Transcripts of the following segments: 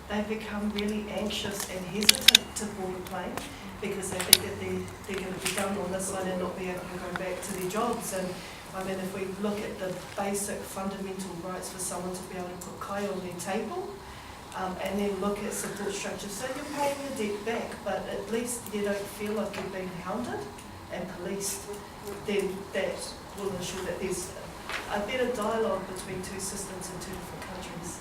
they become really anxious and hesitant to board a plane because they think that they're going to be done on this one and not be able to go back to their jobs. And I mean, if we look at the basic fundamental rights for someone to be able to put kai on their table, and then look at support structures. So you're paying your debt back, but at least you don't feel like you're being hounded and policed. Then that will ensure that there's a better dialogue between two systems in two different countries.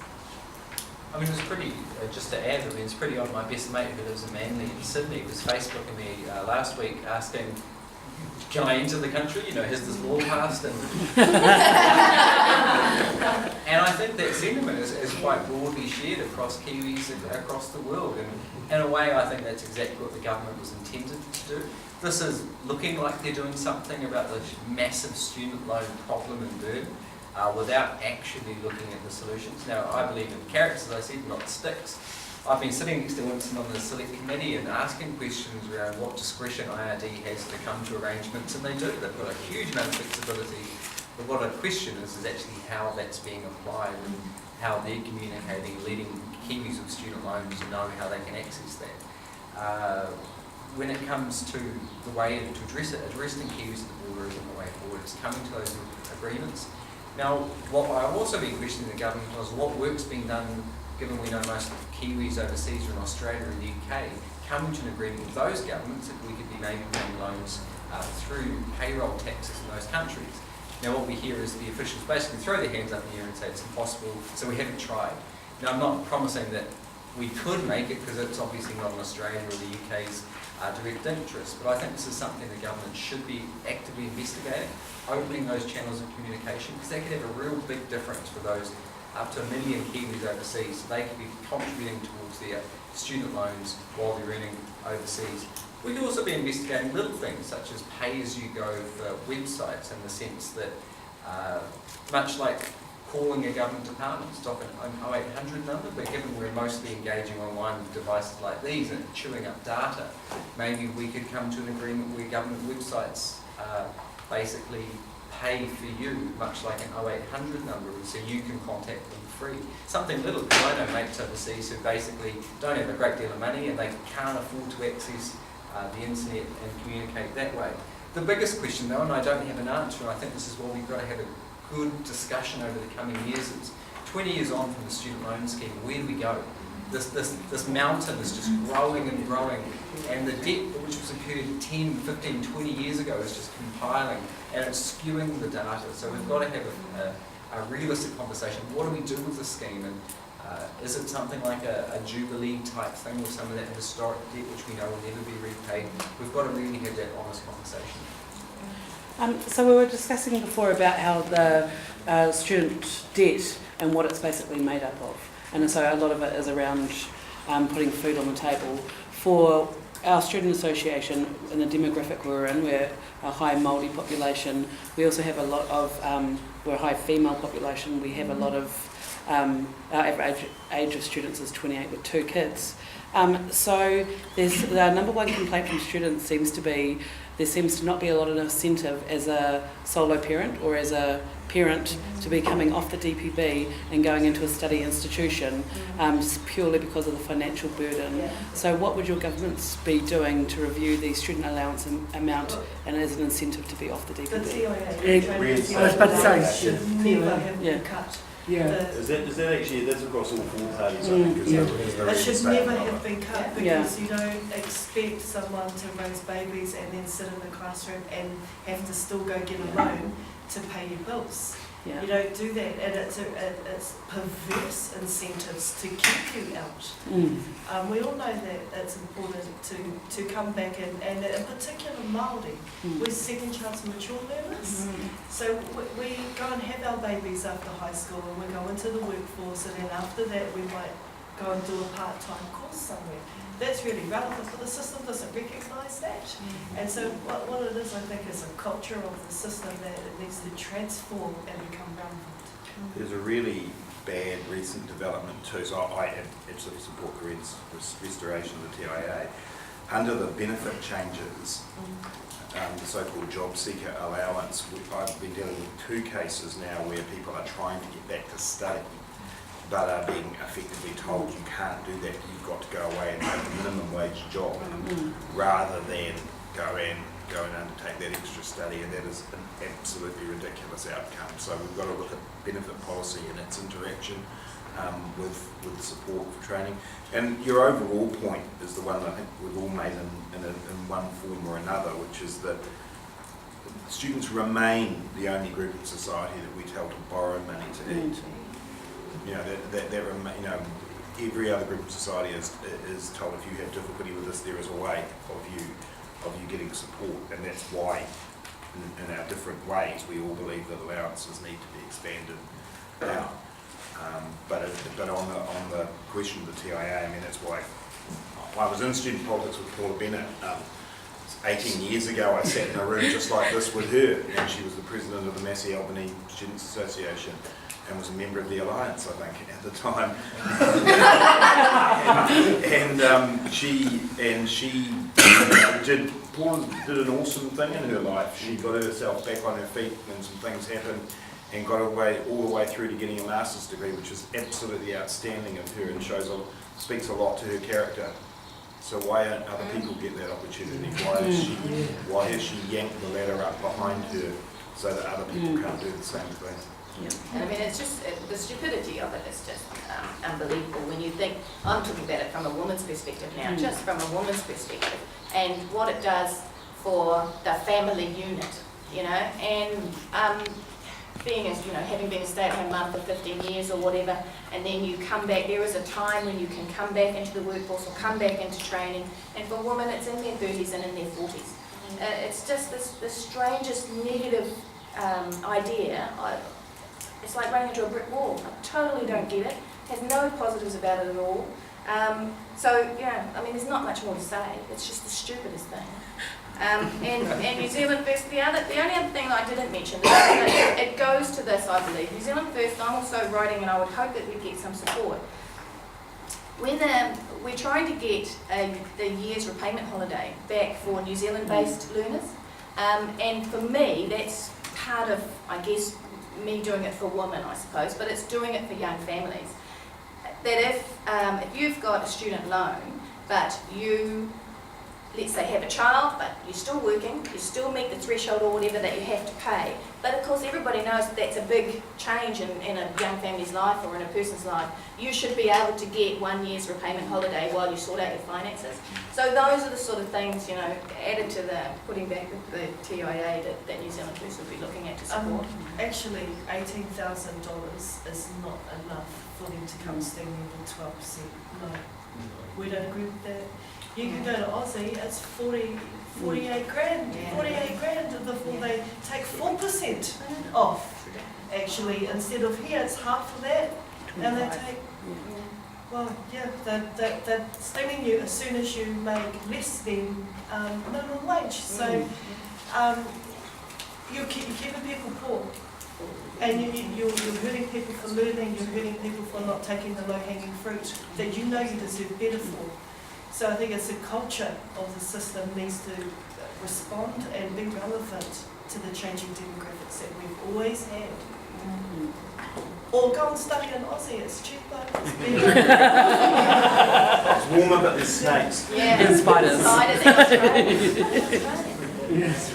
I mean, it was pretty, just to add, I mean, it's pretty odd. My best mate who lives in Manly in Sydney was Facebooking me last week asking, can I enter the country? You know, has this law passed? And I think that sentiment is quite broadly shared across Kiwis across the world. And in a way, I think that's exactly what the government was intended to do. This is looking like they're doing something about the massive student loan problem and burden without actually looking at the solutions. Now, I believe in carrots, as I said, not sticks. I've been sitting next to Winston on the select committee and asking questions around what discretion IRD has to come to arrangements, and they do. They've got a huge amount of flexibility. But what I question is actually how that's being applied and how they're communicating, letting Kiwis with student loans know how they can access that. When it comes to the way to address it, addressing Kiwis at the border isn't the way forward. It's coming to those agreements. Now, what I've also been questioning the government was what work's being done, given we know most of the Kiwis overseas are in Australia and the UK, coming to an agreement with those governments that we could be maybe paying loans through payroll taxes in those countries. Now what we hear is the officials basically throw their hands up in the air and say it's impossible, so we haven't tried. Now I'm not promising that we could make it because it's obviously not in Australia or the UK's direct interest, but I think this is something the government should be actively investigating, opening those channels of communication, because they could have a real big difference for those up to 1 million Kiwis overseas. So they could be contributing towards their student loans while they're earning overseas. We could also be investigating little things such as pay-as-you-go for websites, in the sense that, much like calling a government department, stop an 0800 number, but given we're mostly engaging online with devices like these and chewing up data, maybe we could come to an agreement where government websites basically pay for you, much like an 0800 number, so you can contact them free. Something little, because I know mates overseas who basically don't have a great deal of money and they can't afford to access the internet and communicate that way. The biggest question though, and I don't have an answer, and I think this is what we've got to have a good discussion over the coming years, is 20 years on from the student loan scheme, where do we go? This mountain is just growing and growing, and the debt which was incurred 10, 15, 20 years ago is just compiling, and it's skewing the data. So we've got to have a realistic conversation. What do we do with the scheme? And is it something like a Jubilee type thing with some of that historic debt which we know will never be repaid? We've got to really have that honest conversation. So we were discussing before about how the student debt and what it's basically made up of. And so a lot of it is around putting food on the table. For our student association, in the demographic we're in, we're a high Māori population. We also have a lot of, we're a high female population. We have a lot of, our average age of students is 28 with 2 kids. So the number one complaint from students seems to be there seems to not be a lot of incentive as a solo parent or as a parent to be coming off the DPB and going into a study institution purely because of the financial burden. Yeah. So what would your governments be doing to review the student allowance amount and as an incentive to be off the DPB? The TIA, I was about to say, should never have been Yeah. cut. yeah. Is that actually, that's across all 4 parties, I think, is the It should never have been cut, Yeah. because you don't expect someone to raise babies and then sit in the classroom and have to still go get a loan to pay your bills. Yeah. You don't do that, and it's perverse incentives to keep you out. We all know that it's important to come back and in particular Māori, we're second chance mature learners. So we go and have our babies after high school and we go into the workforce, and then after that we might go and do a part-time course somewhere. That's really relevant, but the system doesn't recognise that. And so what it is, I think, is a culture of the system that it needs to transform and become relevant. There's a really bad recent development too, so I absolutely support Corinne's restoration of the TIA. Under the benefit changes, the so-called job seeker allowance, I've been dealing with 2 cases now where people are trying to get back to study, but are being effectively told you can't do that, you've got to go away and take a minimum wage job, rather than go and undertake that extra study, and that is an absolutely ridiculous outcome. So we've got to look at benefit policy and its interaction with support for training. And your overall point is the one that I think we've all made in one form or another, which is that students remain the only group in society that we tell to borrow money to eat. You know, every other group in society is told, if you have difficulty with this, there is a way of you getting support, and that's why in our different ways we all believe that allowances need to be expanded out. But on the question of the TIA, I mean, that's why I was in student politics with Paula Bennett. 18 years ago, I sat in a room just like this with her, and she was the president of the Massey Albany Students Association and was a member of the Alliance, I think, at the time. Paula did an awesome thing in her life. She got herself back on her feet when some things happened, and got all the way through to getting a master's degree, which is absolutely outstanding of her and speaks a lot to her character. So why don't other people get that opportunity? Why has she yanked the ladder up behind her so that other people can't do the same thing? Yeah. I mean, it's just, the stupidity of it is just unbelievable when you think, I'm talking about it from a woman's perspective now, just from a woman's perspective, and what it does for the family unit, you know, and having been a stay-at-home mum for 15 years or whatever, and then you come back, there is a time when you can come back into the workforce or come back into training, and for women it's in their 30s and in their 40s. It's just the strangest negative idea. It's like running into a brick wall. I totally don't get it. Has no positives about it at all. So, yeah, I mean, there's not much more to say. It's just the stupidest thing. And New Zealand First, the only other thing that I didn't mention, it goes to this, I believe. New Zealand First, I'm also writing, and I would hope that we get some support. When we're trying to get the year's repayment holiday back for New Zealand-based learners, and for me, that's part of, I guess, me doing it for women, I suppose, but it's doing it for young families. That if you've got a student loan, but you, let's say, have a child, but you're still working, you still meet the threshold or whatever that you have to pay, but of course everybody knows that that's a big change in a young family's life or in a person's life. You should be able to get 1 year's repayment holiday while you sort out your finances. So those are the sort of things, you know, added to the putting back the TIA that New Zealand First will be looking at to support. Actually, $18,000 is not enough for them to come standing with 12%. No, we don't agree with that. You can go to Aussie, it's 48 grand, Yeah. 48 grand before they take 4% off. Actually, instead of here, it's half of that, and they take. Well, yeah, they're stinging you as soon as you make less than minimum wage. So you're keeping people poor, and you're hurting people for learning. You're hurting people for not taking the low-hanging fruit that you know you deserve better for. So I think it's a culture of the system needs to respond and be relevant to the changing demographics that we've always had. Or go and study in Aussie, it's cheaper, it's better. It's warmer, but there's snakes. Yeah, And spiders. Spiders. That's right. Yes.